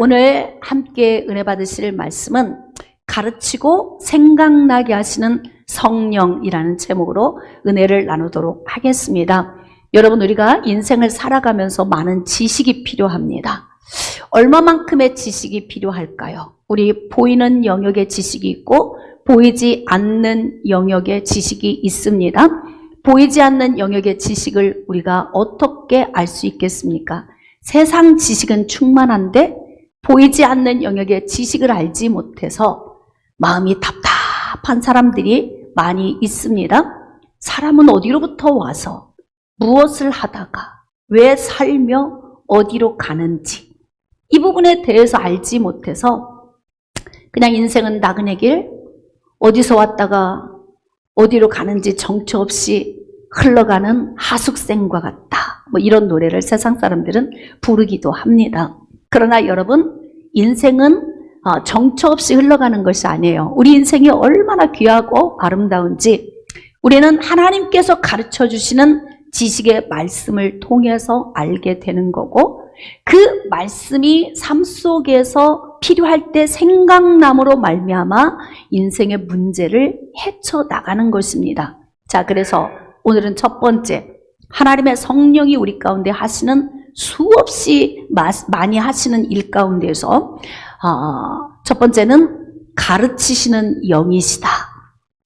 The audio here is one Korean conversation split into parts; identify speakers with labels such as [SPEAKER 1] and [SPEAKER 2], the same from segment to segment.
[SPEAKER 1] 오늘 함께 은혜 받으실 말씀은 가르치고 생각나게 하시는 성령이라는 제목으로 은혜를 나누도록 하겠습니다. 여러분, 우리가 인생을 살아가면서 많은 지식이 필요합니다. 얼마만큼의 지식이 필요할까요? 우리 보이는 영역의 지식이 있고 보이지 않는 영역의 지식이 있습니다. 보이지 않는 영역의 지식을 우리가 어떻게 알 수 있겠습니까? 세상 지식은 충만한데 보이지 않는 영역의 지식을 알지 못해서 마음이 답답한 사람들이 많이 있습니다. 사람은 어디로부터 와서 무엇을 하다가 왜 살며 어디로 가는지 이 부분에 대해서 알지 못해서 그냥 인생은 나그네 길, 어디서 왔다가 어디로 가는지 정처 없이 흘러가는 하숙생과 같다. 이런 노래를 세상 사람들은 부르기도 합니다. 그러나 여러분, 인생은 정처 없이 흘러가는 것이 아니에요. 우리 인생이 얼마나 귀하고 아름다운지 우리는 하나님께서 가르쳐 주시는 지식의 말씀을 통해서 알게 되는 거고, 그 말씀이 삶 속에서 필요할 때 생각남으로 말미암아 인생의 문제를 헤쳐나가는 것입니다. 자, 그래서 오늘은 첫 번째, 하나님의 성령이 우리 가운데 하시는 수없이 많이 하시는 일 가운데서 첫 번째는 가르치시는 영이시다.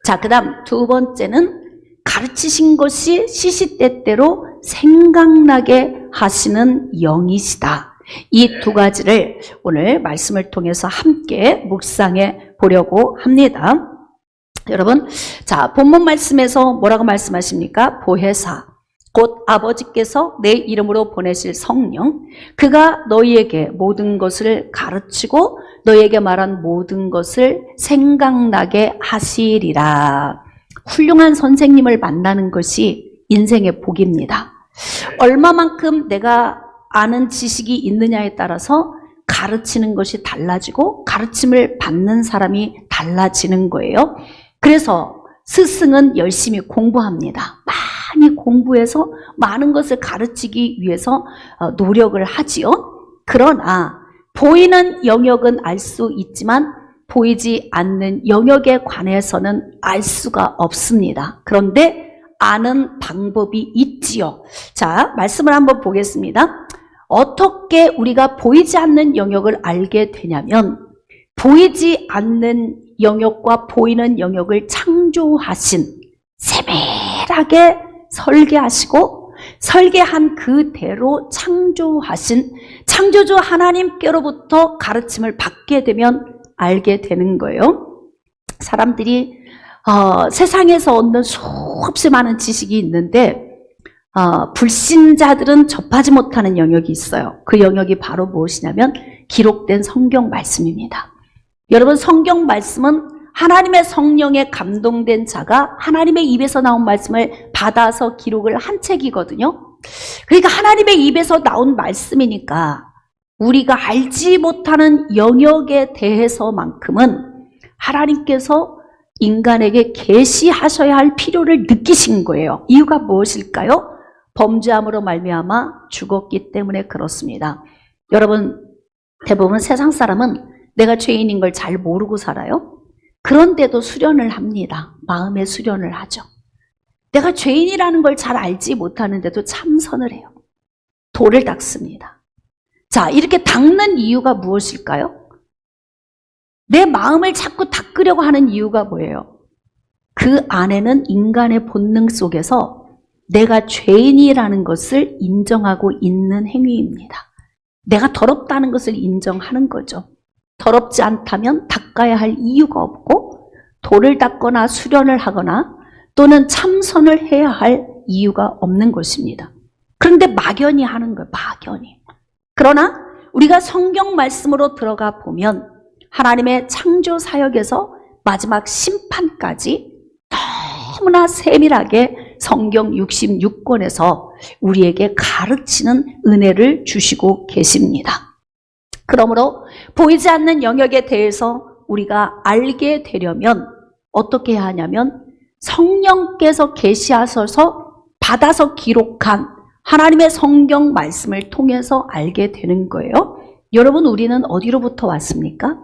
[SPEAKER 1] 자, 그 다음 두 번째는 가르치신 것이 시시때때로 생각나게 하시는 영이시다. 이 두 가지를 오늘 말씀을 통해서 함께 묵상해 보려고 합니다. 여러분, 자, 본문 말씀에서 뭐라고 말씀하십니까? 보혜사, 곧 아버지께서 내 이름으로 보내실 성령, 그가 너희에게 모든 것을 가르치고 너희에게 말한 모든 것을 생각나게 하시리라. 훌륭한 선생님을 만나는 것이 인생의 복입니다. 얼마만큼 내가 아는 지식이 있느냐에 따라서 가르치는 것이 달라지고 가르침을 받는 사람이 달라지는 거예요. 그래서 스승은 열심히 공부합니다. 많이 공부해서 많은 것을 가르치기 위해서 노력을 하지요. 그러나 보이는 영역은 알 수 있지만 보이지 않는 영역에 관해서는 알 수가 없습니다. 그런데 아는 방법이 있지요. 자, 말씀을 한번 보겠습니다. 어떻게 우리가 보이지 않는 영역을 알게 되냐면, 보이지 않는 영역과 보이는 영역을 창조하신, 세밀하게 설계하시고 설계한 그대로 창조하신 창조주 하나님께로부터 가르침을 받게 되면 알게 되는 거예요. 사람들이 세상에서 얻는 수없이 많은 지식이 있는데 불신자들은 접하지 못하는 영역이 있어요. 그 영역이 바로 무엇이냐면 기록된 성경 말씀입니다. 여러분, 성경 말씀은 하나님의 성령에 감동된 자가 하나님의 입에서 나온 말씀을 받아서 기록을 한 책이거든요. 그러니까 하나님의 입에서 나온 말씀이니까 우리가 알지 못하는 영역에 대해서만큼은 하나님께서 인간에게 계시하셔야 할 필요를 느끼신 거예요. 이유가 무엇일까요? 범죄함으로 말미암아 죽었기 때문에 그렇습니다. 여러분, 대부분 세상 사람은 내가 죄인인 걸 잘 모르고 살아요. 그런데도 수련을 합니다. 마음의 수련을 하죠. 내가 죄인이라는 걸 잘 알지 못하는데도 참선을 해요. 돌을 닦습니다. 자, 이렇게 닦는 이유가 무엇일까요? 내 마음을 자꾸 닦으려고 하는 이유가 뭐예요? 그 안에는 인간의 본능 속에서 내가 죄인이라는 것을 인정하고 있는 행위입니다. 내가 더럽다는 것을 인정하는 거죠. 더럽지 않다면 닦아야 할 이유가 없고, 돌을 닦거나 수련을 하거나 또는 참선을 해야 할 이유가 없는 것입니다. 그런데 막연히 하는 거예요. 막연히. 그러나 우리가 성경 말씀으로 들어가 보면 하나님의 창조 사역에서 마지막 심판까지 너무나 세밀하게 성경 66권에서 우리에게 가르치는 은혜를 주시고 계십니다. 그러므로 보이지 않는 영역에 대해서 우리가 알게 되려면 어떻게 해야 하냐면 성령께서 계시하셔서 받아서 기록한 하나님의 성경 말씀을 통해서 알게 되는 거예요. 여러분, 우리는 어디로부터 왔습니까?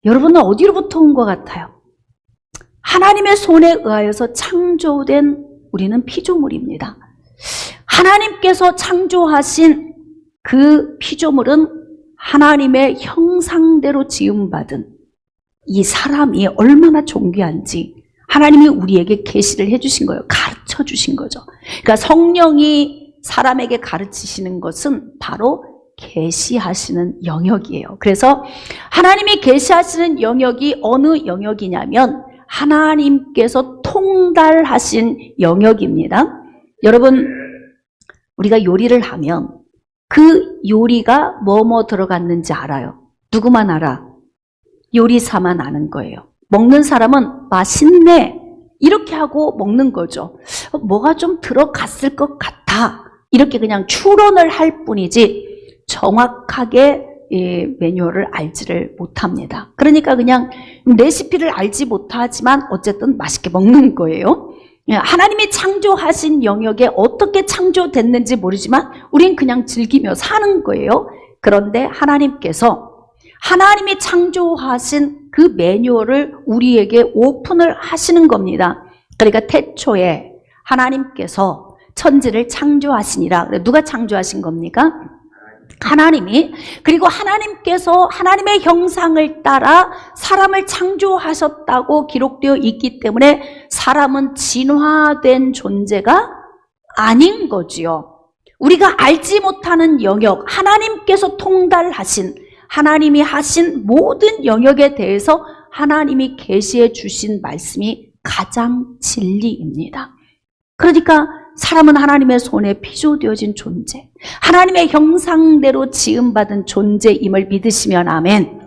[SPEAKER 1] 여러분은 어디로부터 온 것 같아요? 하나님의 손에 의하여서 창조된 우리는 피조물입니다. 하나님께서 창조하신 그 피조물은 하나님의 형상대로 지음받은 이 사람이 얼마나 존귀한지 하나님이 우리에게 계시를 해주신 거예요. 가르쳐 주신 거죠. 그러니까 성령이 사람에게 가르치시는 것은 바로 계시하시는 영역이에요. 그래서 하나님이 계시하시는 영역이 어느 영역이냐면 하나님께서 통달하신 영역입니다. 여러분, 우리가 요리를 하면 그 요리가 뭐뭐 들어갔는지 알아요. 누구만 알아? 요리사만 아는 거예요. 먹는 사람은 맛있네 이렇게 하고 먹는 거죠. 뭐가 좀 들어갔을 것 같아 이렇게 그냥 추론을 할 뿐이지 정확하게 매뉴얼을 알지를 못합니다. 그러니까 그냥 레시피를 알지 못하지만 어쨌든 맛있게 먹는 거예요. 하나님이 창조하신 영역에 어떻게 창조됐는지 모르지만 우린 그냥 즐기며 사는 거예요. 그런데 하나님이 창조하신 그 매뉴얼을 우리에게 오픈을 하시는 겁니다. 그러니까 태초에 하나님께서 천지를 창조하시니라. 누가 창조하신 겁니까? 하나님이. 그리고 하나님께서 하나님의 형상을 따라 사람을 창조하셨다고 기록되어 있기 때문에 사람은 진화된 존재가 아닌 거지요. 우리가 알지 못하는 영역, 하나님께서 통달하신, 하나님이 하신 모든 영역에 대해서 하나님이 계시해 주신 말씀이 가장 진리입니다. 그러니까 사람은 하나님의 손에 피조되어진 존재, 하나님의 형상대로 지음받은 존재임을 믿으시면 아멘.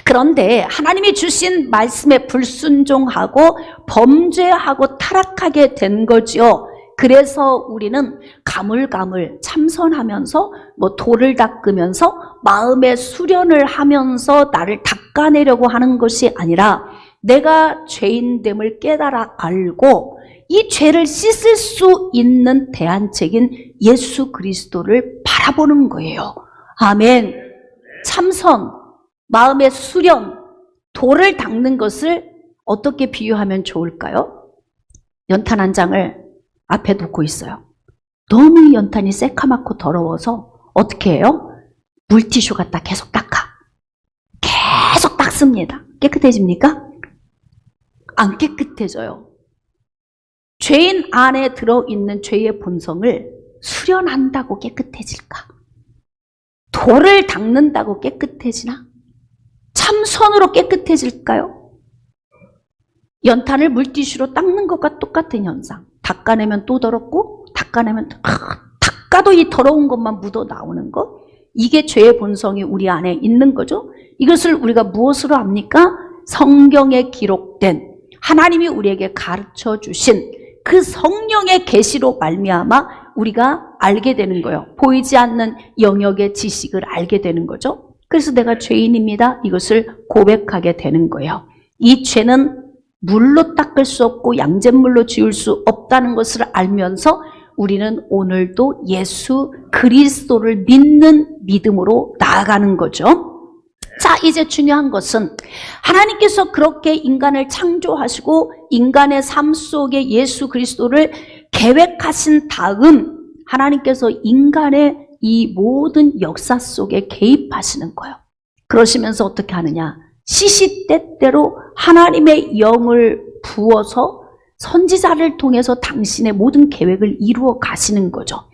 [SPEAKER 1] 그런데 하나님이 주신 말씀에 불순종하고 범죄하고 타락하게 된 거죠. 그래서 우리는 가물가물 참선하면서 돌을 닦으면서 마음의 수련을 하면서 나를 닦아내려고 하는 것이 아니라 내가 죄인됨을 깨달아 알고 이 죄를 씻을 수 있는 대안책인 예수 그리스도를 바라보는 거예요. 아멘. 참선, 마음의 수련, 돌을 닦는 것을 어떻게 비유하면 좋을까요? 연탄 한 장을 앞에 놓고 있어요. 너무 연탄이 새카맣고 더러워서 어떻게 해요? 물티슈 갖다 계속 닦아. 계속 닦습니다. 깨끗해집니까? 안 깨끗해져요. 죄인 안에 들어있는 죄의 본성을 수련한다고 깨끗해질까? 돌을 닦는다고 깨끗해지나? 참선으로 깨끗해질까요? 연탄을 물티슈로 닦는 것과 똑같은 현상. 닦아내면 또 더럽고 닦아내면 닦아도 이 더러운 것만 묻어 나오는 것. 이게 죄의 본성이 우리 안에 있는 거죠. 이것을 우리가 무엇으로 압니까? 성경에 기록된 하나님이 우리에게 가르쳐 주신 그 성령의 계시로 말미암아 우리가 알게 되는 거예요. 보이지 않는 영역의 지식을 알게 되는 거죠. 그래서 내가 죄인입니다. 이것을 고백하게 되는 거예요. 이 죄는 물로 닦을 수 없고 양잿물로 지울 수 없다는 것을 알면서 우리는 오늘도 예수 그리스도를 믿는 믿음으로 나아가는 거죠. 자, 이제 중요한 것은 하나님께서 그렇게 인간을 창조하시고 인간의 삶 속에 예수 그리스도를 계획하신 다음 하나님께서 인간의 이 모든 역사 속에 개입하시는 거예요. 그러시면서 어떻게 하느냐? 시시때때로 하나님의 영을 부어서 선지자를 통해서 당신의 모든 계획을 이루어 가시는 거죠.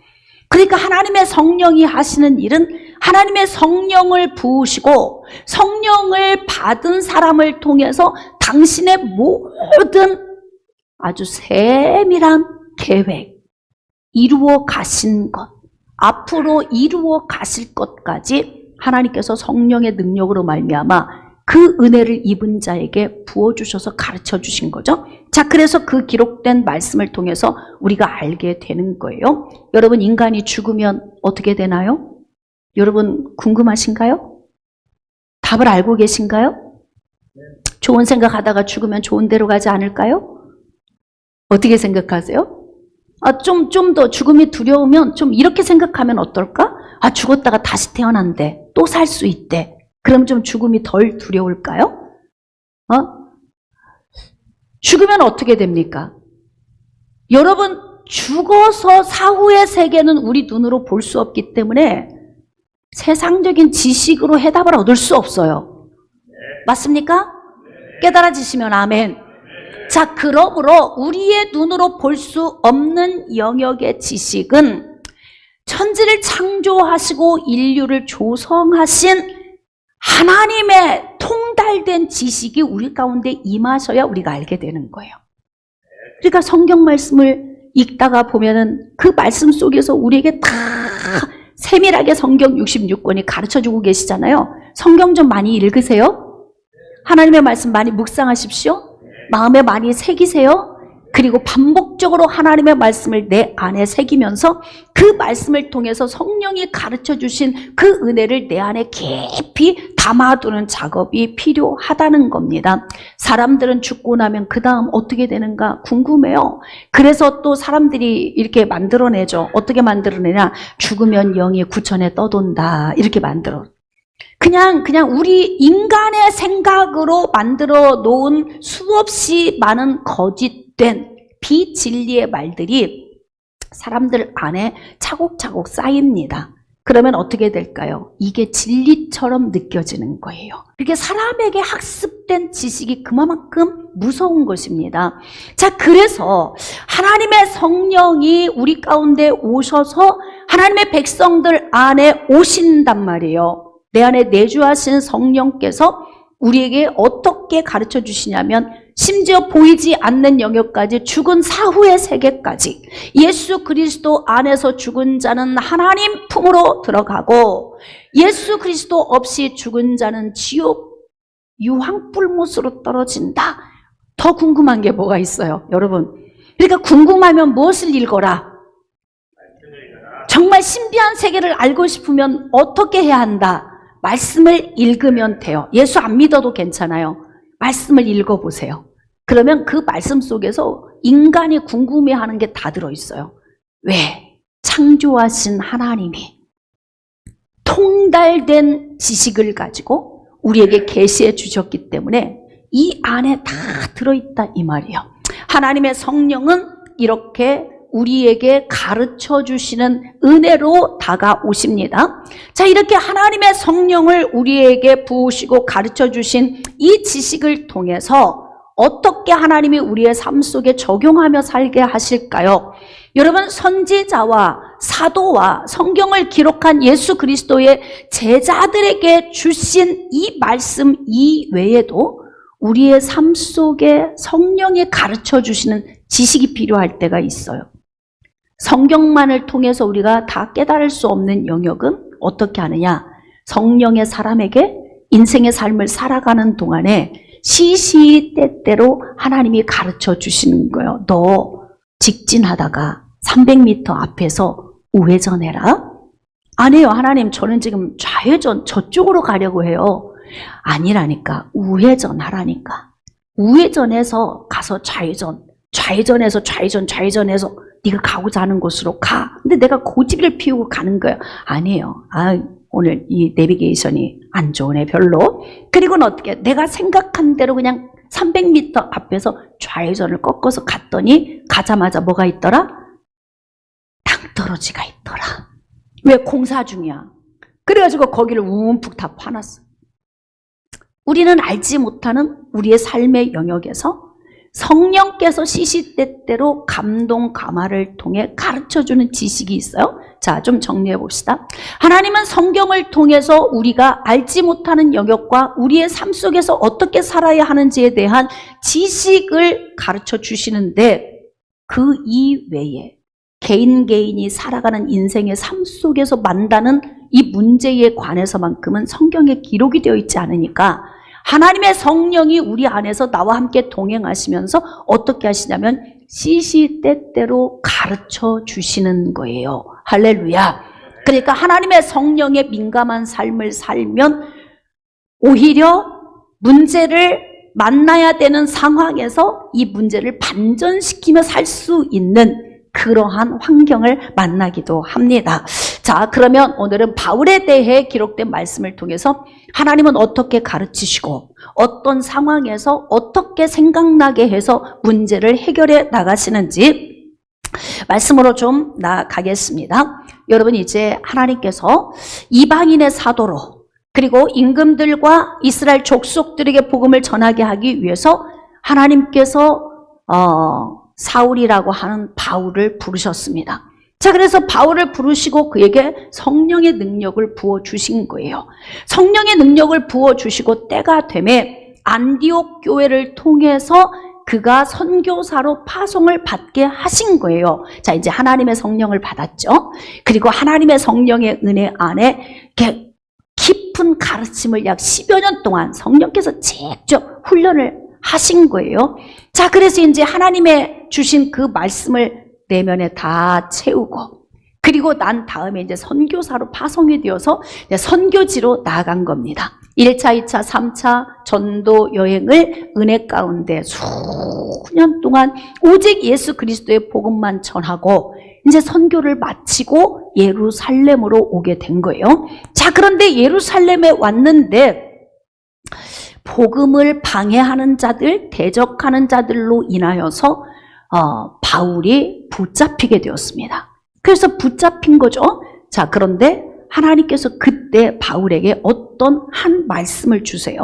[SPEAKER 1] 그러니까 하나님의 성령이 하시는 일은 하나님의 성령을 부으시고 성령을 받은 사람을 통해서 당신의 모든 아주 세밀한 계획, 이루어 가신 것, 앞으로 이루어 가실 것까지 하나님께서 성령의 능력으로 말미암아 그 은혜를 입은 자에게 부어주셔서 가르쳐 주신 거죠. 자, 그래서 그 기록된 말씀을 통해서 우리가 알게 되는 거예요. 여러분, 인간이 죽으면 어떻게 되나요? 여러분, 궁금하신가요? 답을 알고 계신가요? 좋은 생각하다가 죽으면 좋은 데로 가지 않을까요? 어떻게 생각하세요? 좀 더 죽음이 두려우면 좀 이렇게 생각하면 어떨까? 아, 죽었다가 다시 태어난대. 또 살 수 있대. 그럼 좀 죽음이 덜 두려울까요? 죽으면 어떻게 됩니까? 여러분, 죽어서 사후의 세계는 우리 눈으로 볼 수 없기 때문에 세상적인 지식으로 해답을 얻을 수 없어요. 맞습니까? 깨달아지시면 아멘. 자, 그러므로 우리의 눈으로 볼 수 없는 영역의 지식은 천지를 창조하시고 인류를 조성하신 하나님의 통달된 지식이 우리 가운데 임하셔야 우리가 알게 되는 거예요. 그러니까 성경 말씀을 읽다가 보면은 그 말씀 속에서 우리에게 다 세밀하게 성경 66권이 가르쳐주고 계시잖아요. 성경 좀 많이 읽으세요. 하나님의 말씀 많이 묵상하십시오. 마음에 많이 새기세요. 그리고 반복적으로 하나님의 말씀을 내 안에 새기면서 그 말씀을 통해서 성령이 가르쳐 주신 그 은혜를 내 안에 깊이 담아두는 작업이 필요하다는 겁니다. 사람들은 죽고 나면 그 다음 어떻게 되는가 궁금해요. 그래서 또 사람들이 이렇게 만들어내죠. 어떻게 만들어내냐. 죽으면 영이 구천에 떠돈다. 이렇게 만들어. 그냥 우리 인간의 생각으로 만들어 놓은 수없이 많은 거짓된 비진리의 말들이 사람들 안에 차곡차곡 쌓입니다. 그러면 어떻게 될까요? 이게 진리처럼 느껴지는 거예요. 이렇게 사람에게 학습된 지식이 그만큼 무서운 것입니다. 자, 그래서 하나님의 성령이 우리 가운데 오셔서 하나님의 백성들 안에 오신단 말이에요. 내 안에 내주하신 성령께서 우리에게 어떻게 가르쳐 주시냐면 심지어 보이지 않는 영역까지 죽은 사후의 세계까지 예수 그리스도 안에서 죽은 자는 하나님 품으로 들어가고 예수 그리스도 없이 죽은 자는 지옥 유황불못으로 떨어진다. 더 궁금한 게 뭐가 있어요, 여러분? 그러니까 궁금하면 무엇을 읽어라? 정말 신비한 세계를 알고 싶으면 어떻게 해야 한다? 말씀을 읽으면 돼요. 예수 안 믿어도 괜찮아요. 말씀을 읽어보세요. 그러면 그 말씀 속에서 인간이 궁금해하는 게 다 들어있어요. 왜? 창조하신 하나님이 통달된 지식을 가지고 우리에게 계시해 주셨기 때문에 이 안에 다 들어있다 이 말이에요. 하나님의 성령은 이렇게 우리에게 가르쳐 주시는 은혜로 다가오십니다. 자, 이렇게 하나님의 성령을 우리에게 부으시고 가르쳐 주신 이 지식을 통해서 어떻게 하나님이 우리의 삶 속에 적용하며 살게 하실까요? 여러분, 선지자와 사도와 성경을 기록한 예수 그리스도의 제자들에게 주신 이 말씀 이외에도 우리의 삶 속에 성령이 가르쳐 주시는 지식이 필요할 때가 있어요. 성경만을 통해서 우리가 다 깨달을 수 없는 영역은 어떻게 하느냐? 성령의 사람에게 인생의 삶을 살아가는 동안에 시시때때로 하나님이 가르쳐 주시는 거예요. 너 직진하다가 300m 앞에서 우회전해라. 아니에요. 하나님, 저는 지금 좌회전 저쪽으로 가려고 해요. 아니라니까. 우회전하라니까. 우회전해서 가서 좌회전해서 좌회전해서 네가 가고자 하는 곳으로 가. 근데 내가 고집을 피우고 가는 거야. 아니에요. 오늘 이 내비게이션이 안 좋으네, 별로. 그리고는 어떻게? 내가 생각한 대로 그냥 300m 앞에서 좌회전을 꺾어서 갔더니 가자마자 뭐가 있더라? 땅떨어지가 있더라. 왜? 공사 중이야. 그래가지고 거기를 움푹 다 파놨어. 우리는 알지 못하는 우리의 삶의 영역에서 성령께서 시시때때로 감동 감화를 통해 가르쳐주는 지식이 있어요. 자, 좀 정리해 봅시다. 하나님은 성경을 통해서 우리가 알지 못하는 영역과 우리의 삶 속에서 어떻게 살아야 하는지에 대한 지식을 가르쳐 주시는데 그 이외에 개인이 살아가는 인생의 삶 속에서 만나는 이 문제에 관해서만큼은 성경에 기록이 되어 있지 않으니까 하나님의 성령이 우리 안에서 나와 함께 동행하시면서 어떻게 하시냐면 시시때때로 가르쳐 주시는 거예요. 할렐루야. 그러니까 하나님의 성령에 민감한 삶을 살면 오히려 문제를 만나야 되는 상황에서 이 문제를 반전시키며 살 수 있는 그러한 환경을 만나기도 합니다. 자, 그러면 오늘은 바울에 대해 기록된 말씀을 통해서 하나님은 어떻게 가르치시고 어떤 상황에서 어떻게 생각나게 해서 문제를 해결해 나가시는지 말씀으로 좀 나가겠습니다. 여러분, 이제 하나님께서 이방인의 사도로 그리고 임금들과 이스라엘 족속들에게 복음을 전하게 하기 위해서 하나님께서 사울이라고 하는 바울을 부르셨습니다. 자, 그래서 바울을 부르시고 그에게 성령의 능력을 부어주신 거예요. 성령의 능력을 부어주시고 때가 되매 안디옥 교회를 통해서 그가 선교사로 파송을 받게 하신 거예요. 자, 이제 하나님의 성령을 받았죠. 그리고 하나님의 성령의 은혜 안에 이렇게 깊은 가르침을 약 10여 년 동안 성령께서 직접 훈련을 하신 거예요. 자, 그래서 이제 하나님의 주신 그 말씀을 내면에 다 채우고 그리고 난 다음에 이제 선교사로 파송이 되어서 선교지로 나아간 겁니다. 1차, 2차, 3차 전도 여행을 은혜 가운데 수년 동안 오직 예수 그리스도의 복음만 전하고 이제 선교를 마치고 예루살렘으로 오게 된 거예요. 자, 그런데 예루살렘에 왔는데 복음을 방해하는 자들, 대적하는 자들로 인하여서 바울이 붙잡히게 되었습니다. 그래서 붙잡힌 거죠. 자, 그런데 하나님께서 그때 바울에게 어떤 한 말씀을 주세요.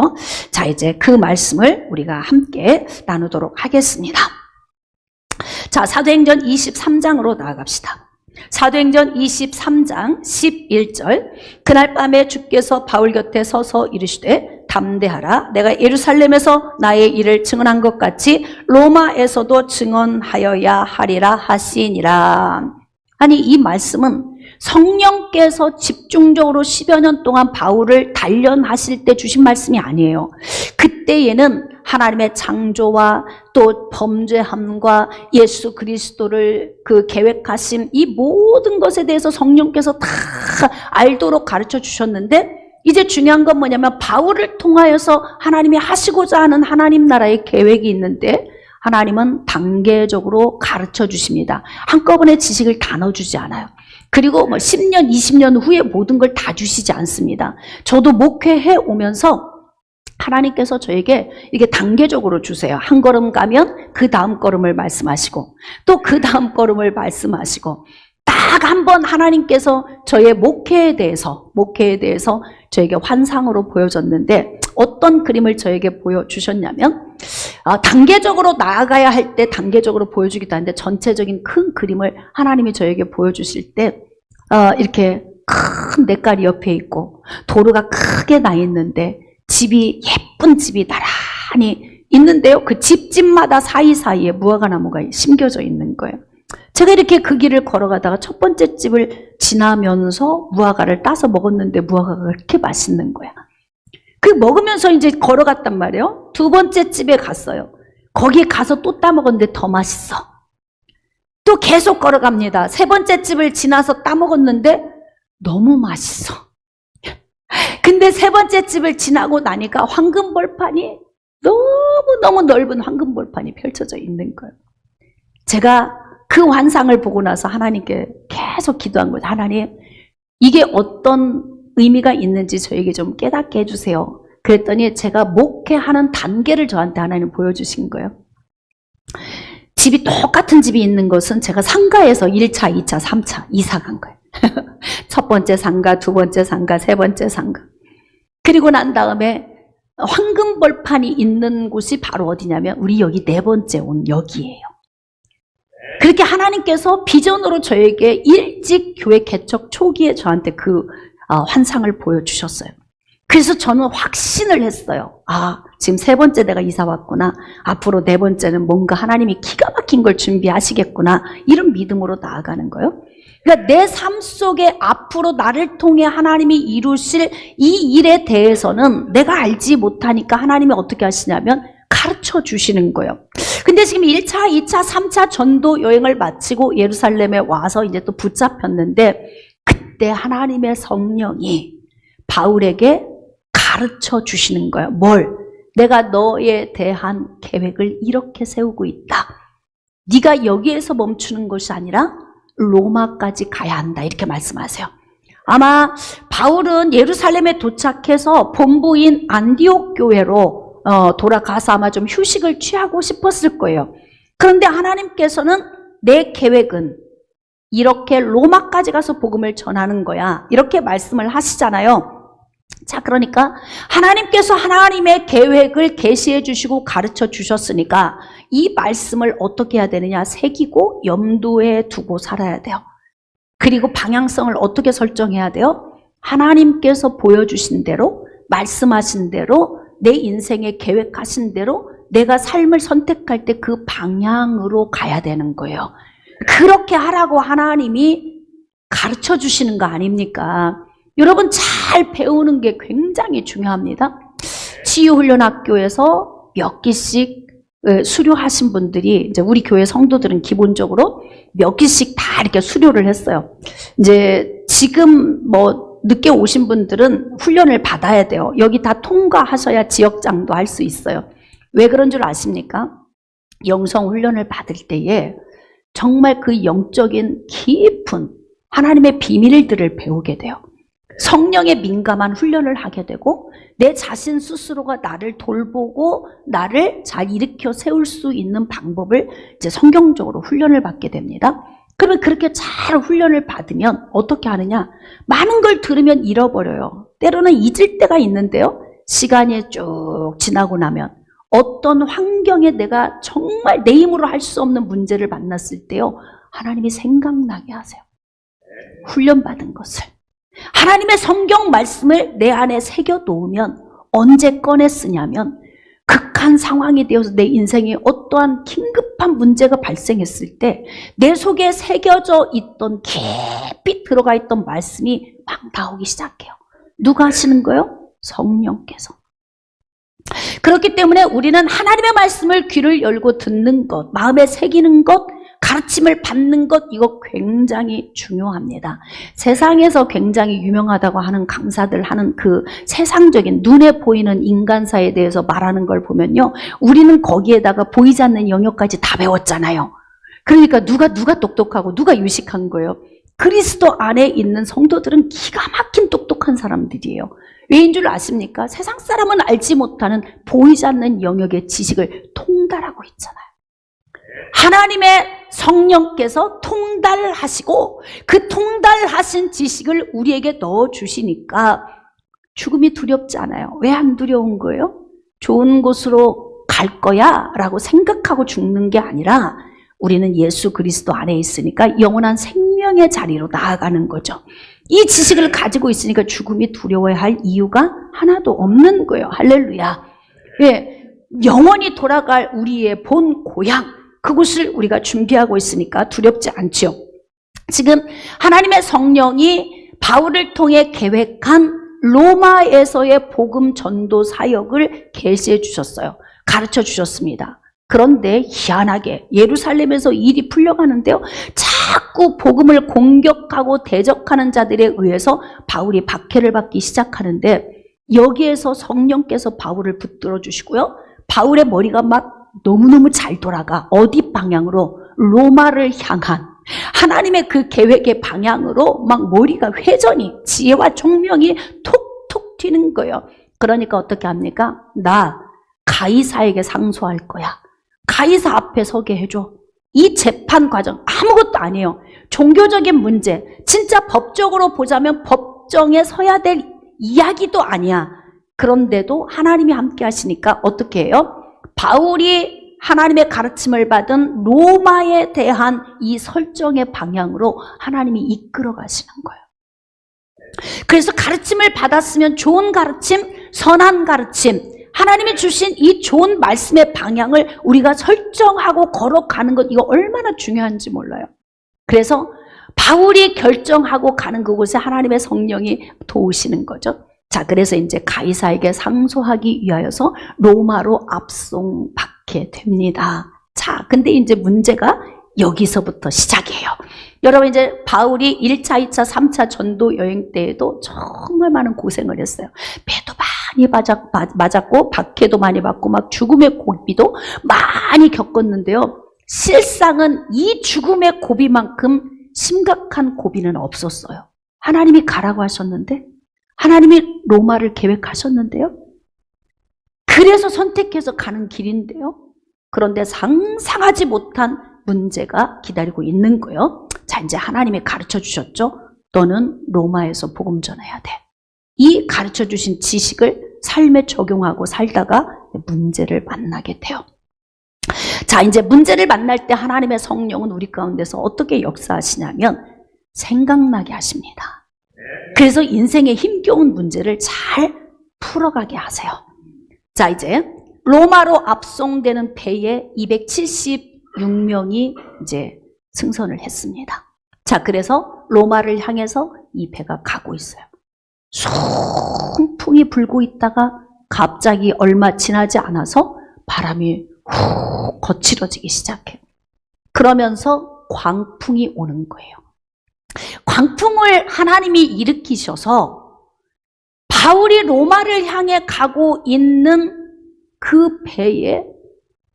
[SPEAKER 1] 자, 이제 그 말씀을 우리가 함께 나누도록 하겠습니다. 자, 사도행전 23장으로 나아갑시다. 사도행전 23장 11절. 그날 밤에 주께서 바울 곁에 서서 이르시되 담대하라. 내가 예루살렘에서 나의 일을 증언한 것 같이 로마에서도 증언하여야 하리라 하시니라. 아니, 이 말씀은 성령께서 집중적으로 10여 년 동안 바울을 단련하실 때 주신 말씀이 아니에요. 그때에는 하나님의 창조와 또 범죄함과 예수 그리스도를 그 계획하신 이 모든 것에 대해서 성령께서 다 알도록 가르쳐 주셨는데, 이제 중요한 건 뭐냐면 바울을 통하여서 하나님이 하시고자 하는 하나님 나라의 계획이 있는데 하나님은 단계적으로 가르쳐 주십니다. 한꺼번에 지식을 다 넣어주지 않아요. 그리고 10년, 20년 후에 모든 걸 다 주시지 않습니다. 저도 목회해 오면서 하나님께서 저에게 이게 단계적으로 주세요. 한 걸음 가면 그 다음 걸음을 말씀하시고 또 그 다음 걸음을 말씀하시고, 딱 한 번 하나님께서 저의 목회에 대해서 저에게 환상으로 보여줬는데 어떤 그림을 저에게 보여주셨냐면 단계적으로 나아가야 할 때 단계적으로 보여주기도 하는데 전체적인 큰 그림을 하나님이 저에게 보여주실 때 이렇게 큰 냇가리 옆에 있고 도로가 크게 나 있는데 집이, 예쁜 집이 나란히 있는데요, 그 집마다 사이사이에 무화과나무가 심겨져 있는 거예요. 제가 이렇게 그 길을 걸어가다가 첫 번째 집을 지나면서 무화과를 따서 먹었는데 무화과가 그렇게 맛있는 거야. 그 먹으면서 이제 걸어갔단 말이에요. 두 번째 집에 갔어요. 거기에 가서 또 따먹었는데 더 맛있어. 또 계속 걸어갑니다. 세 번째 집을 지나서 따먹었는데 너무 맛있어. 근데 세 번째 집을 지나고 나니까 황금벌판이, 너무너무 넓은 황금벌판이 펼쳐져 있는 거예요. 제가 그 환상을 보고 나서 하나님께 계속 기도한 거죠. 하나님, 이게 어떤 의미가 있는지 저에게 좀 깨닫게 해주세요. 그랬더니 제가 목회하는 단계를 저한테 하나님 보여주신 거예요. 집이 똑같은 집이 있는 것은 제가 상가에서 1차, 2차, 3차 이사 간 거예요. 첫 번째 상가, 두 번째 상가, 세 번째 상가. 그리고 난 다음에 황금벌판이 있는 곳이 바로 어디냐면 우리 여기 네 번째 온 여기예요. 그렇게 하나님께서 비전으로 저에게 일찍 교회 개척 초기에 저한테 그 환상을 보여주셨어요. 그래서 저는 확신을 했어요. 지금 세 번째 내가 이사 왔구나. 앞으로 네 번째는 뭔가 하나님이 기가 막힌 걸 준비하시겠구나. 이런 믿음으로 나아가는 거예요. 그러니까 내 삶 속에 앞으로 나를 통해 하나님이 이루실 이 일에 대해서는 내가 알지 못하니까 하나님이 어떻게 하시냐면 가르쳐 주시는 거예요. 근데 지금 1차, 2차, 3차 전도 여행을 마치고 예루살렘에 와서 이제 또 붙잡혔는데, 그때 하나님의 성령이 바울에게 가르쳐 주시는 거예요. 뭘? 내가 너에 대한 계획을 이렇게 세우고 있다. 네가 여기에서 멈추는 것이 아니라 로마까지 가야 한다. 이렇게 말씀하세요. 아마 바울은 예루살렘에 도착해서 본부인 안디옥 교회로 돌아가서 아마 좀 휴식을 취하고 싶었을 거예요. 그런데 하나님께서는 내 계획은 이렇게 로마까지 가서 복음을 전하는 거야, 이렇게 말씀을 하시잖아요. 자, 그러니까 하나님께서 하나님의 계획을 계시해 주시고 가르쳐 주셨으니까 이 말씀을 어떻게 해야 되느냐, 새기고 염두에 두고 살아야 돼요. 그리고 방향성을 어떻게 설정해야 돼요? 하나님께서 보여주신 대로, 말씀하신 대로, 내 인생에 계획하신 대로 내가 삶을 선택할 때 그 방향으로 가야 되는 거예요. 그렇게 하라고 하나님이 가르쳐 주시는 거 아닙니까? 여러분, 잘 배우는 게 굉장히 중요합니다. 치유훈련학교에서 몇 기씩 수료하신 분들이, 이제 우리 교회 성도들은 기본적으로 몇 기씩 다 이렇게 수료를 했어요. 이제 지금 뭐 늦게 오신 분들은 훈련을 받아야 돼요. 여기 다 통과하셔야 지역장도 할 수 있어요. 왜 그런 줄 아십니까? 영성 훈련을 받을 때에 정말 그 영적인 깊은 하나님의 비밀들을 배우게 돼요. 성령에 민감한 훈련을 하게 되고, 내 자신 스스로가 나를 돌보고 나를 잘 일으켜 세울 수 있는 방법을 이제 성경적으로 훈련을 받게 됩니다. 그러면 그렇게 잘 훈련을 받으면 어떻게 하느냐? 많은 걸 들으면 잃어버려요. 때로는 잊을 때가 있는데요. 시간이 쭉 지나고 나면 어떤 환경에 내가 정말 내 힘으로 할 수 없는 문제를 만났을 때요, 하나님이 생각나게 하세요. 훈련받은 것을. 하나님의 성경 말씀을 내 안에 새겨 놓으면 언제 꺼내 쓰냐면, 극한 상황이 되어서 내 인생에 어떠한 긴급한 문제가 발생했을 때 내 속에 새겨져 있던, 깊이 들어가 있던 말씀이 막 나오기 시작해요. 누가 하시는 거예요? 성령께서. 그렇기 때문에 우리는 하나님의 말씀을 귀를 열고 듣는 것, 마음에 새기는 것, 가르침을 받는 것, 이거 굉장히 중요합니다. 세상에서 굉장히 유명하다고 하는 강사들 하는 그 세상적인 눈에 보이는 인간사에 대해서 말하는 걸 보면요, 우리는 거기에다가 보이지 않는 영역까지 다 배웠잖아요. 그러니까 누가 똑똑하고 누가 유식한 거예요? 그리스도 안에 있는 성도들은 기가 막힌 똑똑한 사람들이에요. 왜인 줄 아십니까? 세상 사람은 알지 못하는 보이지 않는 영역의 지식을 통달하고 있잖아요. 하나님의 성령께서 통달하시고 그 통달하신 지식을 우리에게 넣어주시니까 죽음이 두렵지 않아요. 왜 안 두려운 거예요? 좋은 곳으로 갈 거야 라고 생각하고 죽는 게 아니라 우리는 예수 그리스도 안에 있으니까 영원한 생명의 자리로 나아가는 거죠. 이 지식을 가지고 있으니까 죽음이 두려워야 할 이유가 하나도 없는 거예요. 할렐루야. 예, 영원히 돌아갈 우리의 본 고향, 그곳을 우리가 준비하고 있으니까 두렵지 않죠. 지금 하나님의 성령이 바울을 통해 계획한 로마에서의 복음 전도 사역을 계시해 주셨어요. 가르쳐 주셨습니다. 그런데 희한하게 예루살렘에서 일이 풀려가는데요, 자꾸 복음을 공격하고 대적하는 자들에 의해서 바울이 박해를 받기 시작하는데, 여기에서 성령께서 바울을 붙들어 주시고요, 바울의 머리가 막 너무너무 잘 돌아가. 어디 방향으로? 로마를 향한 하나님의 그 계획의 방향으로 막 머리가 회전이, 지혜와 총명이 톡톡 튀는 거예요. 그러니까 어떻게 합니까? 나 가이사에게 상소할 거야. 가이사 앞에 서게 해줘. 이 재판 과정 아무것도 아니에요. 종교적인 문제, 진짜 법적으로 보자면 법정에 서야 될 이야기도 아니야. 그런데도 하나님이 함께 하시니까 어떻게 해요? 바울이 하나님의 가르침을 받은 로마에 대한 이 설정의 방향으로 하나님이 이끌어 가시는 거예요. 그래서 가르침을 받았으면 좋은 가르침, 선한 가르침, 하나님이 주신 이 좋은 말씀의 방향을 우리가 설정하고 걸어가는 것, 이거 얼마나 중요한지 몰라요. 그래서 바울이 결정하고 가는 그곳에 하나님의 성령이 도우시는 거죠. 자, 그래서 이제 가이사에게 상소하기 위하여서 로마로 압송받게 됩니다. 자, 근데 이제 문제가 여기서부터 시작이에요. 여러분, 이제 바울이 1차, 2차, 3차 전도 여행 때에도 정말 많은 고생을 했어요. 배도 많이 맞았고 박해도 많이 받고 막 죽음의 고비도 많이 겪었는데요, 실상은 이 죽음의 고비만큼 심각한 고비는 없었어요. 하나님이 가라고 하셨는데, 하나님이 로마를 계획하셨는데요. 그래서 선택해서 가는 길인데요. 그런데 상상하지 못한 문제가 기다리고 있는 거예요. 자, 이제 하나님이 가르쳐 주셨죠. 너는 로마에서 복음 전해야 돼. 이 가르쳐 주신 지식을 삶에 적용하고 살다가 문제를 만나게 돼요. 자, 이제 문제를 만날 때 하나님의 성령은 우리 가운데서 어떻게 역사하시냐면 생각나게 하십니다. 그래서 인생의 힘겨운 문제를 잘 풀어가게 하세요. 자, 이제 로마로 압송되는 배에 276명이 이제 승선을 했습니다. 자, 그래서 로마를 향해서 이 배가 가고 있어요. 송풍이 불고 있다가 갑자기 얼마 지나지 않아서 바람이 훅 거칠어지기 시작해요. 그러면서 광풍이 오는 거예요. 광풍을 하나님이 일으키셔서 바울이 로마를 향해 가고 있는 그 배에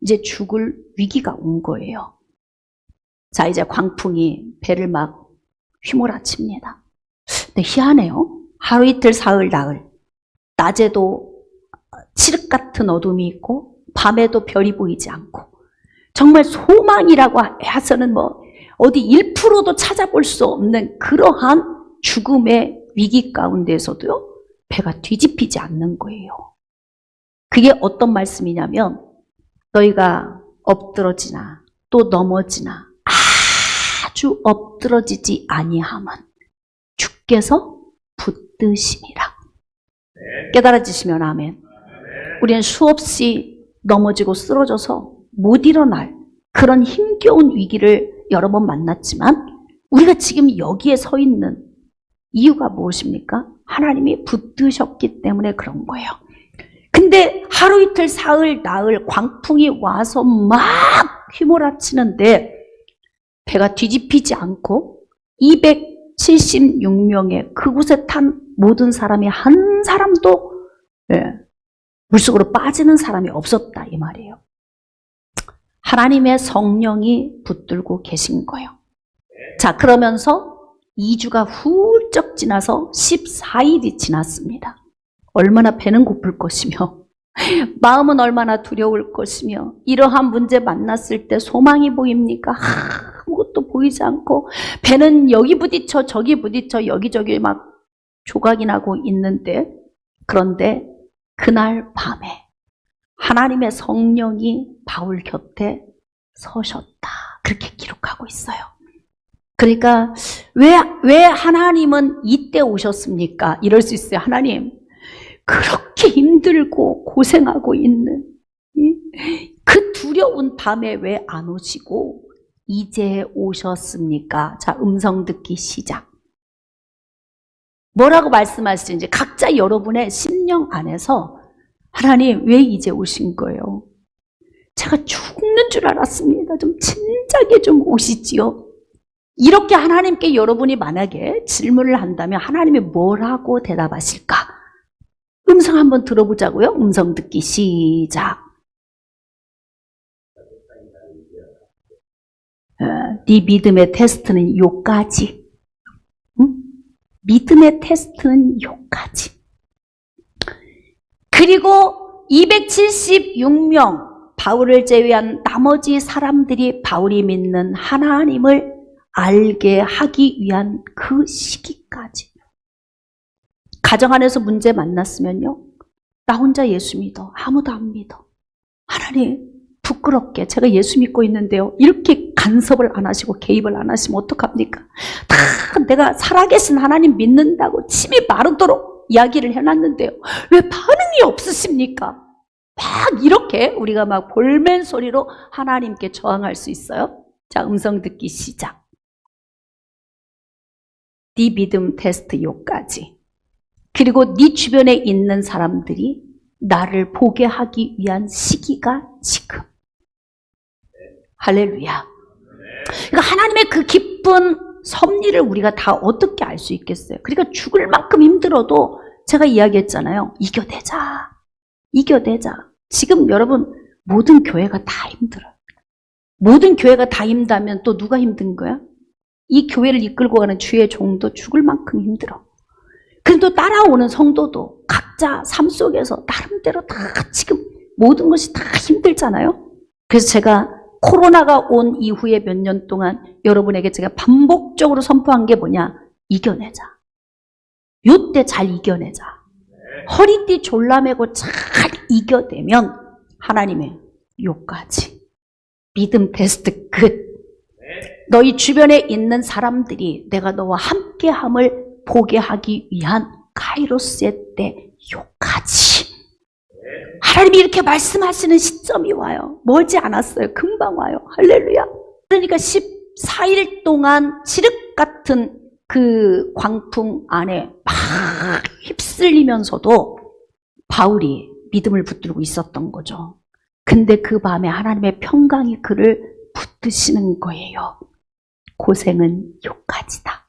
[SPEAKER 1] 이제 죽을 위기가 온 거예요. 자, 이제 광풍이 배를 막 휘몰아칩니다. 근데 희한해요. 하루 이틀 사흘 나흘, 낮에도 칠흑 같은 어둠이 있고 밤에도 별이 보이지 않고, 정말 소망이라고 해서는 뭐 어디 1%도 찾아볼 수 없는 그러한 죽음의 위기 가운데서도요, 배가 뒤집히지 않는 거예요. 그게 어떤 말씀이냐면, 너희가 엎드러지나 또 넘어지나 아주 엎드러지지 아니함은 주께서 붙드심이라. 깨달아지시면 아멘. 우리는 수없이 넘어지고 쓰러져서 못 일어날 그런 힘겨운 위기를 여러 번 만났지만, 우리가 지금 여기에 서 있는 이유가 무엇입니까? 하나님이 붙드셨기 때문에 그런 거예요. 근데 하루 이틀 사흘 나흘 광풍이 와서 막 휘몰아치는데 배가 뒤집히지 않고 276명의 그곳에 탄 모든 사람이 한 사람도 물속으로 빠지는 사람이 없었다, 이 말이에요. 하나님의 성령이 붙들고 계신 거예요. 자, 그러면서 2주가 훌쩍 지나서 14일이 지났습니다. 얼마나 배는 고플 것이며 마음은 얼마나 두려울 것이며, 이러한 문제 만났을 때 소망이 보입니까? 아무것도 보이지 않고 배는 여기 부딪혀 저기 부딪혀 여기저기 막 조각이 나고 있는데, 그런데 그날 밤에 하나님의 성령이 바울 곁에 서셨다, 그렇게 기록하고 있어요. 그러니까 왜 하나님은 이때 오셨습니까? 이럴 수 있어요. 하나님, 그렇게 힘들고 고생하고 있는 그 두려운 밤에 왜 안 오시고 이제 오셨습니까? 자, 음성 듣기 시작. 뭐라고 말씀하시는지 각자 여러분의 심령 안에서, 하나님 왜 이제 오신 거예요? 제가 죽는 줄 알았습니다. 좀 진작에 좀 오시지요. 이렇게 하나님께 여러분이 만약에 질문을 한다면 하나님이 뭐라고 대답하실까? 음성 한번 들어보자고요. 음성 듣기 시작. 네 믿음의 테스트는 요까지. 응? 믿음의 테스트는 요까지. 그리고 276명 바울을 제외한 나머지 사람들이 바울이 믿는 하나님을 알게 하기 위한 그 시기까지. 가정 안에서 문제 만났으면요, 나 혼자 예수 믿어, 아무도 안 믿어, 하나님 부끄럽게 제가 예수 믿고 있는데요, 이렇게 간섭을 안 하시고 개입을 안 하시면 어떡합니까? 다 내가 살아계신 하나님 믿는다고 침이 마르도록 이야기를 해놨는데요, 왜 반응이 없으십니까? 막 이렇게 우리가 막 볼멘 소리로 하나님께 저항할 수 있어요. 자, 음성 듣기 시작. 네 믿음 테스트 요까지. 그리고 네 주변에 있는 사람들이 나를 보게 하기 위한 시기가 지금. 할렐루야. 그러니까 하나님의 그 기쁜 섭리를 우리가 다 어떻게 알 수 있겠어요? 그러니까 죽을 만큼 힘들어도 제가 이야기했잖아요. 이겨내자. 이겨내자. 지금 여러분 모든 교회가 다 힘들어요. 모든 교회가 다 힘들면 또 누가 힘든 거야? 이 교회를 이끌고 가는 주의 종도 죽을 만큼 힘들어. 그래도 따라오는 성도도 각자 삶 속에서 나름대로 다 지금 모든 것이 다 힘들잖아요. 그래서 제가 코로나가 온 이후에 몇 년 동안 여러분에게 제가 반복적으로 선포한 게 뭐냐? 이겨내자. 요때 잘 이겨내자. 허리띠 졸라매고 잘 이겨내면 하나님의 요까지. 믿음 테스트 끝. 너희 주변에 있는 사람들이 내가 너와 함께함을 보게 하기 위한 카이로스의 때 요까지. 하나님이 이렇게 말씀하시는 시점이 와요. 멀지 않았어요. 금방 와요. 할렐루야. 그러니까 14일 동안 칠흑 같은 그 광풍 안에 막 휩쓸리면서도 바울이 믿음을 붙들고 있었던 거죠. 근데 그 밤에 하나님의 평강이 그를 붙드시는 거예요. 고생은 요까지다.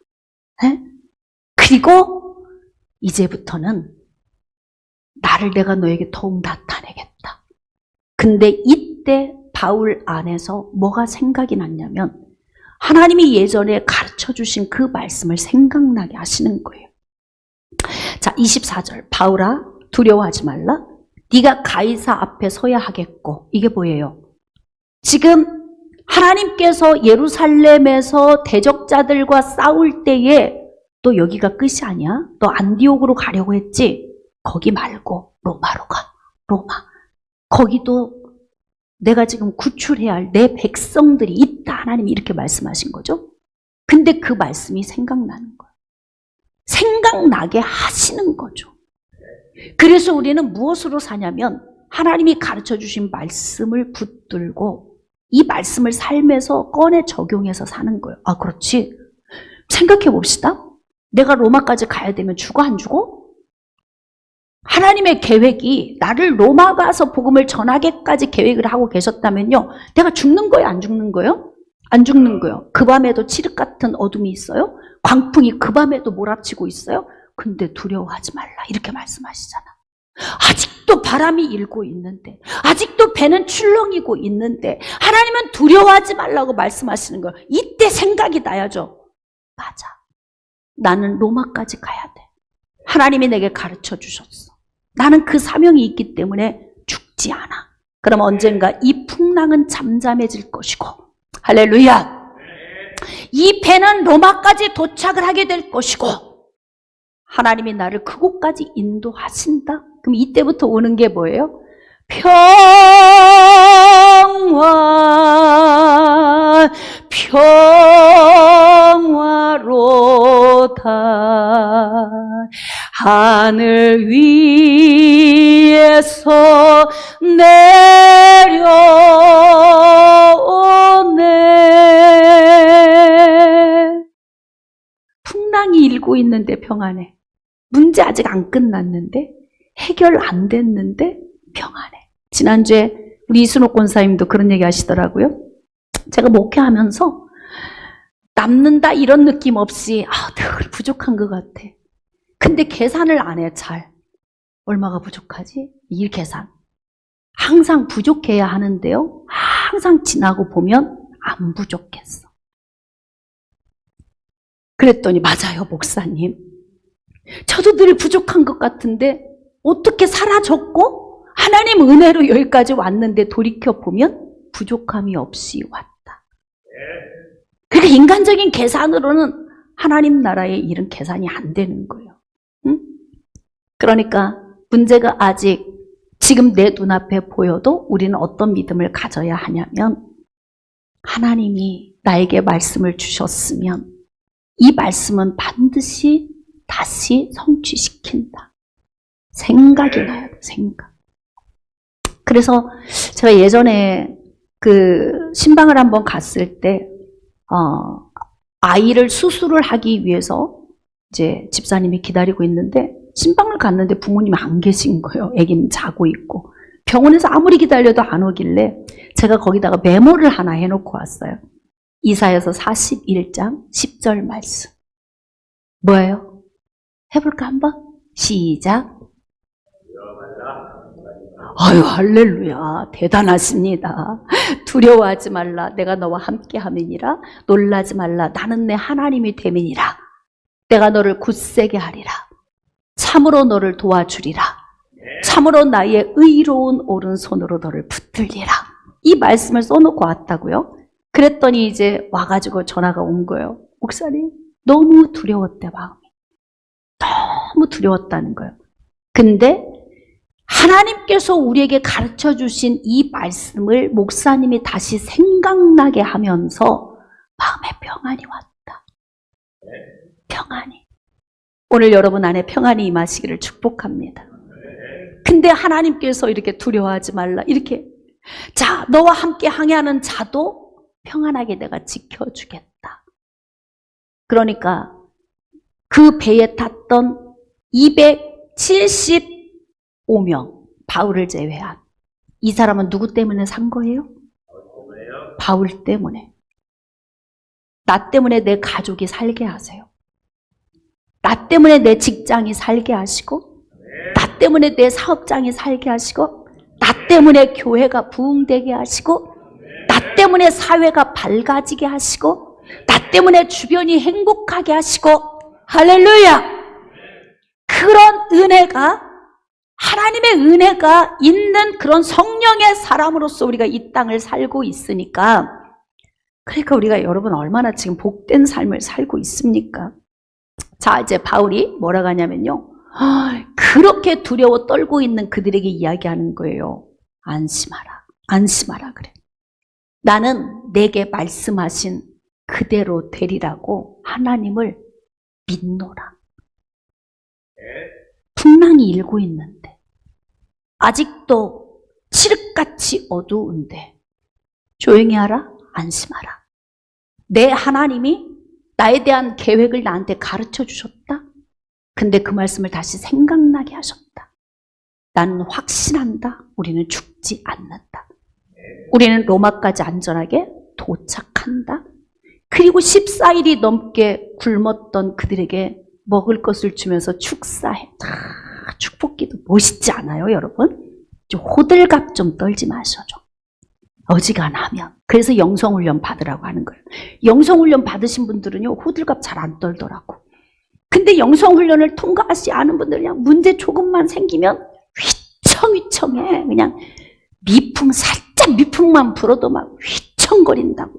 [SPEAKER 1] 네? 그리고 이제부터는 나를 내가 너에게 더욱 나타내겠다. 근데 이때 바울 안에서 뭐가 생각이 났냐면 하나님이 예전에 가르쳐 주신 그 말씀을 생각나게 하시는 거예요. 자, 24절. 바울아 두려워하지 말라. 네가 가이사 앞에 서야 하겠고. 이게 뭐예요? 지금 하나님께서 예루살렘에서 대적자들과 싸울 때에 또 여기가 끝이 아니야? 너 안디옥으로 가려고 했지? 거기 말고 로마로 가. 로마. 거기도 내가 지금 구출해야 할 내 백성들이 있다. 하나님이 이렇게 말씀하신 거죠. 근데 그 말씀이 생각나는 거예요. 생각나게 하시는 거죠. 그래서 우리는 무엇으로 사냐면 하나님이 가르쳐 주신 말씀을 붙들고 이 말씀을 삶에서 꺼내 적용해서 사는 거예요. 아, 그렇지. 생각해 봅시다. 내가 로마까지 가야 되면 죽어 안 죽어? 하나님의 계획이 나를 로마 가서 복음을 전하게까지 계획을 하고 계셨다면요. 내가 죽는 거예요? 안 죽는 거예요? 안 죽는 거예요. 그 밤에도 칠흑 같은 어둠이 있어요. 광풍이 그 밤에도 몰아치고 있어요. 근데 두려워하지 말라. 이렇게 말씀하시잖아. 아직도 바람이 일고 있는데, 아직도 배는 출렁이고 있는데 하나님은 두려워하지 말라고 말씀하시는 거예요. 이때 생각이 나야죠. 맞아. 나는 로마까지 가야 돼. 하나님이 내게 가르쳐 주셨어. 나는 그 사명이 있기 때문에 죽지 않아. 그럼 언젠가 이 풍랑은 잠잠해질 것이고, 할렐루야. 이 배는 로마까지 도착을 하게 될 것이고, 하나님이 나를 그곳까지 인도하신다. 그럼 이때부터 오는 게 뭐예요? 평화, 평화로다. 하늘 위에서 내려오네. 풍랑이 일고 있는데 평안해. 문제 아직 안 끝났는데, 해결 안 됐는데 평안해. 지난주에 우리 이순옥 권사님도 그런 얘기 하시더라고요. 제가 목회하면서 남는다 이런 느낌 없이 늘 부족한 것 같아. 근데 계산을 안 해, 잘. 얼마가 부족하지? 이 계산. 항상 부족해야 하는데요. 항상 지나고 보면 안 부족했어. 그랬더니 맞아요, 목사님. 저도 늘 부족한 것 같은데 어떻게 사라졌고 하나님 은혜로 여기까지 왔는데 돌이켜보면 부족함이 없이 왔다. 그러니까 인간적인 계산으로는 하나님 나라의 일은 계산이 안 되는 거예요. 응? 그러니까 문제가 아직 지금 내 눈앞에 보여도 우리는 어떤 믿음을 가져야 하냐면 하나님이 나에게 말씀을 주셨으면 이 말씀은 반드시 다시 성취시킨다. 생각이 나야 돼, 생각. 그래서 제가 예전에 그 신방을 한번 갔을 때, 아이를 수술을 하기 위해서 이제 집사님이 기다리고 있는데, 신방을 갔는데 부모님이 안 계신 거예요. 아기는 자고 있고. 병원에서 아무리 기다려도 안 오길래 제가 거기다가 메모를 하나 해놓고 왔어요. 이사야서 41장 10절 말씀. 뭐예요? 해볼까 한번? 시작. 아유, 할렐루야. 대단하십니다. 두려워하지 말라. 내가 너와 함께 함이니라. 놀라지 말라. 나는 내 하나님이 됨이니라. 내가 너를 굳세게 하리라. 참으로 너를 도와주리라. 참으로 나의 의로운 오른손으로 너를 붙들리라. 이 말씀을 써놓고 왔다고요. 그랬더니 이제 와가지고 전화가 온 거예요. 목사님, 너무 두려웠대, 마음이. 너무 두려웠다는 거예요. 근데 하나님께서 우리에게 가르쳐 주신 이 말씀을 목사님이 다시 생각나게 하면서 마음에 평안이 왔다. 평안이. 오늘 여러분 안에 평안이 임하시기를 축복합니다. 근데 하나님께서 이렇게 두려워하지 말라. 이렇게. 자, 너와 함께 항해하는 자도 평안하게 내가 지켜주겠다. 그러니까 그 배에 탔던 275명, 바울을 제외한. 이 사람은 누구 때문에 산 거예요? 바울 때문에. 나 때문에 내 가족이 살게 하세요. 나 때문에 내 직장이 살게 하시고, 나 때문에 내 사업장이 살게 하시고, 나 때문에 교회가 부흥되게 하시고, 나 때문에 사회가 밝아지게 하시고, 나 때문에 주변이 행복하게 하시고, 할렐루야! 그런 은혜가, 하나님의 은혜가 있는 그런 성령의 사람으로서 우리가 이 땅을 살고 있으니까, 그러니까 우리가 여러분 얼마나 지금 복된 삶을 살고 있습니까? 자, 이제 바울이 뭐라고 하냐면요. 그렇게 두려워 떨고 있는 그들에게 이야기하는 거예요. 안심하라. 안심하라 그래. 나는 내게 말씀하신 그대로 되리라고 하나님을 믿노라. 풍랑이 일고 있는데, 아직도 칠흑같이 어두운데 조용히 하라. 안심하라. 내 하나님이 나에 대한 계획을 나한테 가르쳐 주셨다. 근데 그 말씀을 다시 생각나게 하셨다. 나는 확신한다. 우리는 죽지 않는다. 우리는 로마까지 안전하게 도착한다. 그리고 14일이 넘게 굶었던 그들에게 먹을 것을 주면서 축사해. 축복기도 멋있지 않아요, 여러분? 좀 호들갑 좀 떨지 마셔줘. 어지간하면. 그래서 영성훈련 받으라고 하는 거예요. 영성훈련 받으신 분들은요, 호들갑 잘 안 떨더라고. 근데 영성훈련을 통과하지 않은 분들은 그냥 문제 조금만 생기면 휘청휘청해. 그냥 살짝 미풍만 불어도 막 휘청거린다고.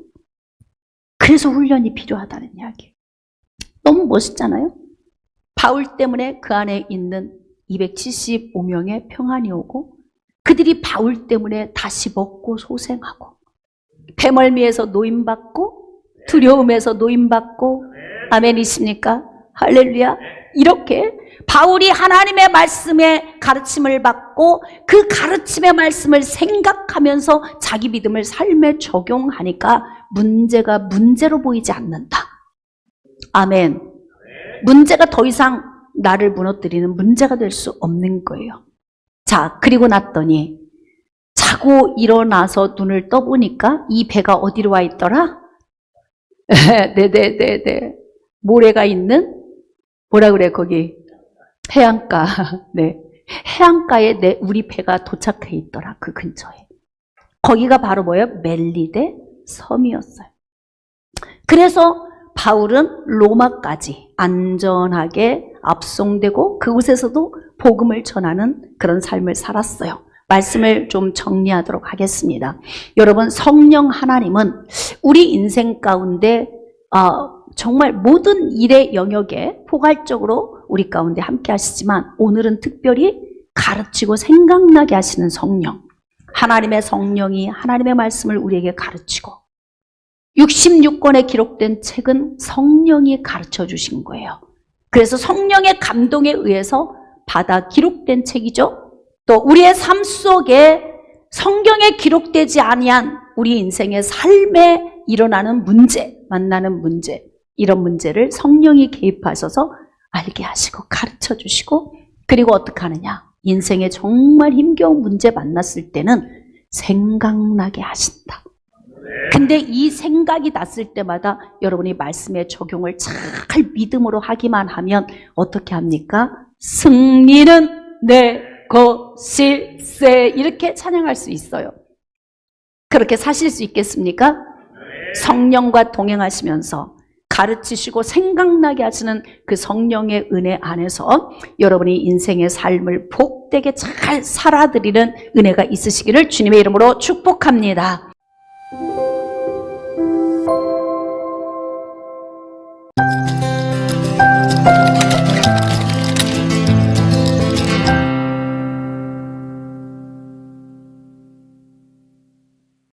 [SPEAKER 1] 그래서 훈련이 필요하다는 이야기예요. 너무 멋있잖아요? 바울 때문에 그 안에 있는 275명의 평안이 오고, 그들이 바울 때문에 다시 먹고 소생하고, 배멀미에서 노임받고, 두려움에서 노임받고, 아멘이십니까? 할렐루야. 이렇게 바울이 하나님의 말씀에 가르침을 받고 그 가르침의 말씀을 생각하면서 자기 믿음을 삶에 적용하니까 문제가 문제로 보이지 않는다. 아멘. 문제가 더 이상 나를 무너뜨리는 문제가 될 수 없는 거예요. 자, 그리고 났더니 자고 일어나서 눈을 떠보니까 이 배가 어디로 와 있더라? 네네네네. 모래가 있는, 뭐라 그래, 거기. 해안가. 네. 해안가에 우리 배가 도착해 있더라, 그 근처에. 거기가 바로 뭐예요? 멜리데 섬이었어요. 그래서 바울은 로마까지 안전하게 압송되고 그곳에서도 복음을 전하는 그런 삶을 살았어요. 말씀을 좀 정리하도록 하겠습니다. 여러분, 성령 하나님은 우리 인생 가운데 정말 모든 일의 영역에 포괄적으로 우리 가운데 함께 하시지만, 오늘은 특별히 가르치고 생각나게 하시는 성령, 하나님의 성령이 하나님의 말씀을 우리에게 가르치고, 66권에 기록된 책은 성령이 가르쳐 주신 거예요. 그래서 성령의 감동에 의해서 받아 기록된 책이죠. 또 우리의 삶 속에 성경에 기록되지 아니한 우리 인생의 삶에 일어나는 문제, 만나는 문제, 이런 문제를 성령이 개입하셔서 알게 하시고 가르쳐 주시고, 그리고 어떻게 하느냐, 인생에 정말 힘겨운 문제 만났을 때는 생각나게 하신다. 근데 이 생각이 났을 때마다 여러분이 말씀의 적용을 잘 믿음으로 하기만 하면 어떻게 합니까? 승리는 내 것이다. 실세 이렇게 찬양할 수 있어요. 그렇게 사실 수 있겠습니까? 성령과 동행하시면서 가르치시고 생각나게 하시는 그 성령의 은혜 안에서 여러분이 인생의 삶을 복되게 잘 살아드리는 은혜가 있으시기를 주님의 이름으로 축복합니다.